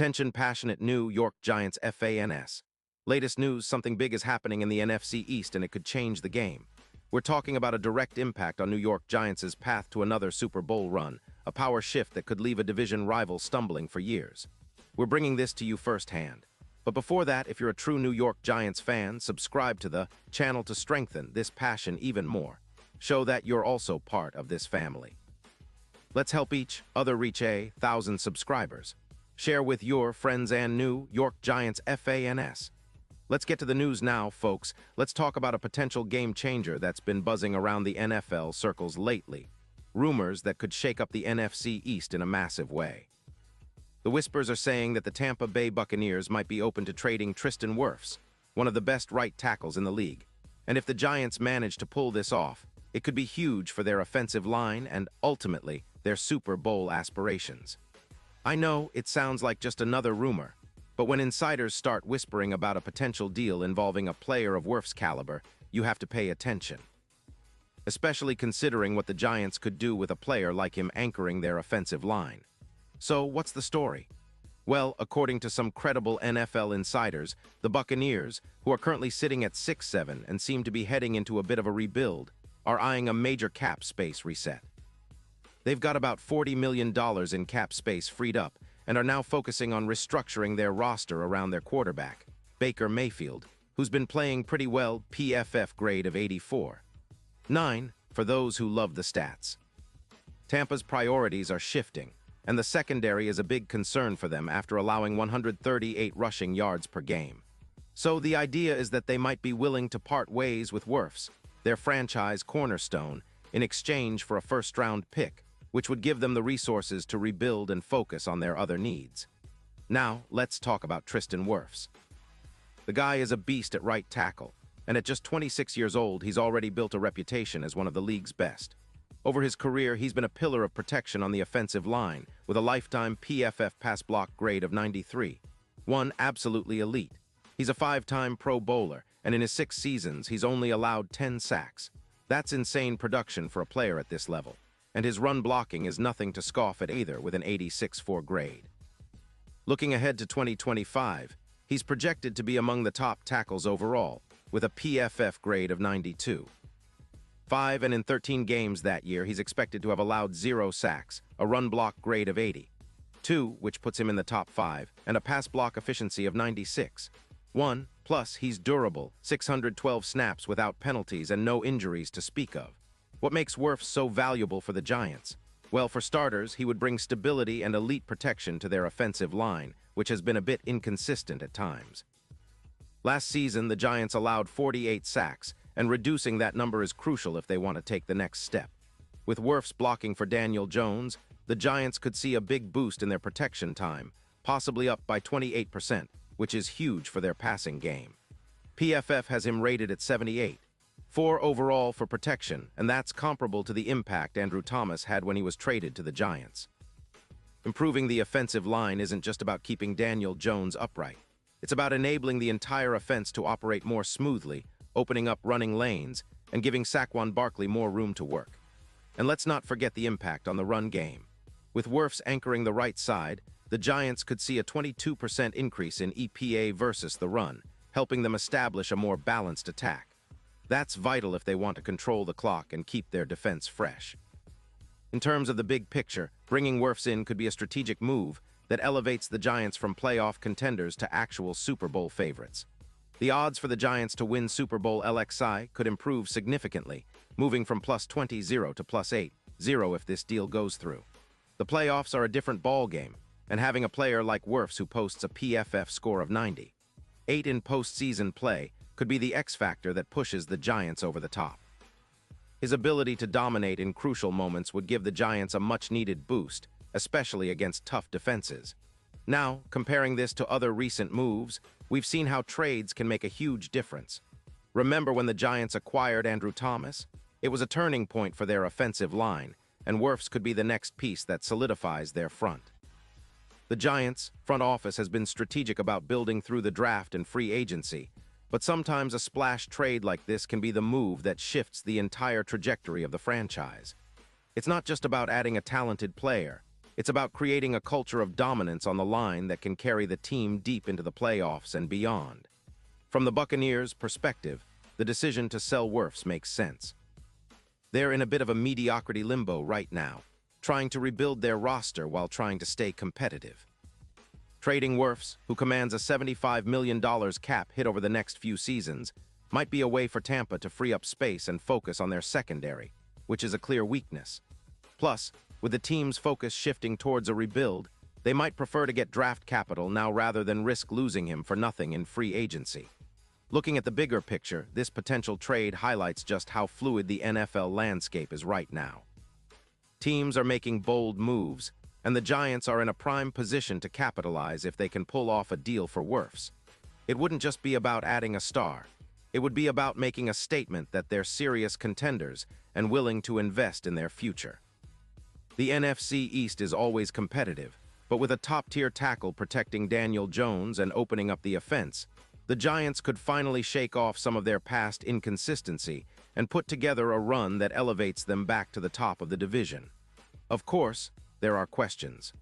Attention passionate New York Giants fans. Latest news, something big is happening in the NFC East and it could change the game. We're talking about a direct impact on New York Giants' path to another Super Bowl run, a power shift that could leave a division rival stumbling for years. We're bringing this to you firsthand. But before that, if you're a true New York Giants fan, subscribe to the channel to strengthen this passion even more. Show that you're also part of this family. Let's help each other reach 1,000 subscribers. Share with your friends and New York Giants fans. Let's get to the news now, folks. Let's talk about a potential game changer that's been buzzing around the NFL circles lately. Rumors that could shake up the NFC East in a massive way. The whispers are saying that the Tampa Bay Buccaneers might be open to trading Tristan Wirfs, one of the best right tackles in the league. And if the Giants manage to pull this off, it could be huge for their offensive line and, ultimately, their Super Bowl aspirations. I know it sounds like just another rumor, but when insiders start whispering about a potential deal involving a player of Wirfs' caliber, you have to pay attention. Especially considering what the Giants could do with a player like him anchoring their offensive line. So, what's the story? Well, according to some credible NFL insiders, the Buccaneers, who are currently sitting at 6-7 and seem to be heading into a bit of a rebuild, are eyeing a major cap space reset. They've got about $40 million in cap space freed up and are now focusing on restructuring their roster around their quarterback, Baker Mayfield, who's been playing pretty well, PFF grade of 84. 9, for those who love the stats. Tampa's priorities are shifting, and the secondary is a big concern for them after allowing 138 rushing yards per game. So the idea is that they might be willing to part ways with Wirfs, their franchise cornerstone, in exchange for a first-round pick, which would give them the resources to rebuild and focus on their other needs. Now, let's talk about Tristan Wirfs. The guy is a beast at right tackle, and at just 26 years old, he's already built a reputation as one of the league's best. Over his career, he's been a pillar of protection on the offensive line, with a lifetime PFF pass block grade of 93. One absolutely elite. He's a 5-time Pro Bowler, and in his 6 seasons, he's only allowed 10 sacks. That's insane production for a player at this level. And his run blocking is nothing to scoff at either, with an 86.4 grade. Looking ahead to 2025, he's projected to be among the top tackles overall, with a PFF grade of 92. 5 and in 13 games that year, he's expected to have allowed 0 sacks, a run block grade of 80. 2, which puts him in the top 5, and a pass block efficiency of 96. 1, plus he's durable, 612 snaps without penalties and no injuries to speak of. What makes Wirfs so valuable for the Giants? Well, for starters, he would bring stability and elite protection to their offensive line, which has been a bit inconsistent at times. Last season, the Giants allowed 48 sacks, and reducing that number is crucial if they want to take the next step. With Wirfs blocking for Daniel Jones, the Giants could see a big boost in their protection time, possibly up by 28%, which is huge for their passing game. PFF has him rated at 78. 4 overall for protection, and that's comparable to the impact Andrew Thomas had when he was traded to the Giants. Improving the offensive line isn't just about keeping Daniel Jones upright. It's about enabling the entire offense to operate more smoothly, opening up running lanes, and giving Saquon Barkley more room to work. And let's not forget the impact on the run game. With Wirfs anchoring the right side, the Giants could see a 22% increase in EPA versus the run, helping them establish a more balanced attack. That's vital if they want to control the clock and keep their defense fresh. In terms of the big picture, bringing Wirfs in could be a strategic move that elevates the Giants from playoff contenders to actual Super Bowl favorites. The odds for the Giants to win Super Bowl LXI could improve significantly, moving from +20 to +8 if this deal goes through. The playoffs are a different ballgame, and having a player like Wirfs who posts a PFF score of 90, 8 in postseason play, could be the X factor that pushes the Giants over the top. His ability to dominate in crucial moments would give the Giants a much-needed boost, especially against tough defenses. Now, comparing this to other recent moves, we've seen how trades can make a huge difference. Remember when the Giants acquired Andrew Thomas? It was a turning point for their offensive line, and Wirfs could be the next piece that solidifies their front. The Giants' front office has been strategic about building through the draft and free agency, but sometimes a splash trade like this can be the move that shifts the entire trajectory of the franchise. It's not just about adding a talented player, It's about creating a culture of dominance on the line that can carry the team deep into the playoffs and beyond. From the Buccaneers' perspective, the decision to sell Wirfs makes sense. They're in a bit of a mediocrity limbo right now, trying to rebuild their roster while trying to stay competitive. Trading Wirfs, who commands a $75 million cap hit over the next few seasons, might be a way for Tampa to free up space and focus on their secondary, which is a clear weakness. Plus, with the team's focus shifting towards a rebuild, they might prefer to get draft capital now rather than risk losing him for nothing in free agency. Looking at the bigger picture, this potential trade highlights just how fluid the NFL landscape is right now. Teams are making bold moves, and the Giants are in a prime position to capitalize if they can pull off a deal for Wirfs. It wouldn't just be about adding a star. It would be about making a statement that they're serious contenders and willing to invest in their future. The NFC East is always competitive, but with a top-tier tackle protecting Daniel Jones and opening up the offense, the Giants could finally shake off some of their past inconsistency and put together a run that elevates them back to the top of the division. Of course, there are questions.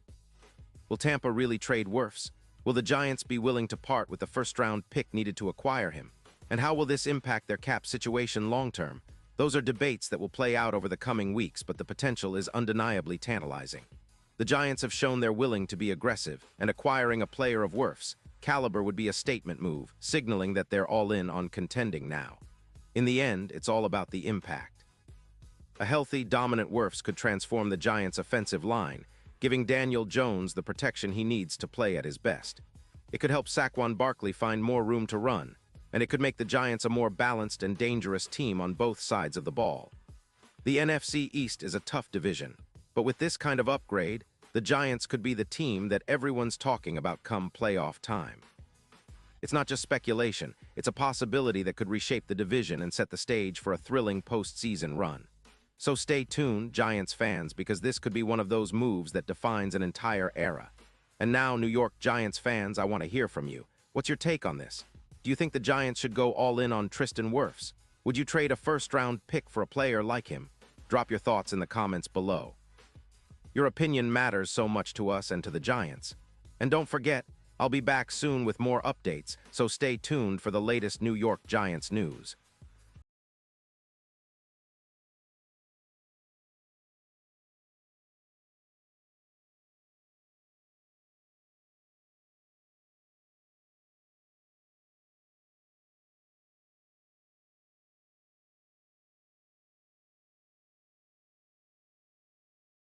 Will Tampa really trade Wirfs? Will the Giants be willing to part with the first-round pick needed to acquire him? And how will this impact their cap situation long-term? Those are debates that will play out over the coming weeks, but the potential is undeniably tantalizing. The Giants have shown they're willing to be aggressive, and acquiring a player of Wirfs' caliber would be a statement move, signaling that they're all in on contending now. In the end, it's all about the impact. A healthy, dominant Wirfs could transform the Giants' offensive line, giving Daniel Jones the protection he needs to play at his best. It could help Saquon Barkley find more room to run, and it could make the Giants a more balanced and dangerous team on both sides of the ball. The NFC East is a tough division, but with this kind of upgrade, the Giants could be the team that everyone's talking about come playoff time. It's not just speculation, it's a possibility that could reshape the division and set the stage for a thrilling postseason run. So stay tuned, Giants fans, because this could be one of those moves that defines an entire era. And now, New York Giants fans, I want to hear from you. What's your take on this? Do you think the Giants should go all in on Tristan Wirfs? Would you trade a first-round pick for a player like him? Drop your thoughts in the comments below. Your opinion matters so much to us and to the Giants. And don't forget, I'll be back soon with more updates, so stay tuned for the latest New York Giants news.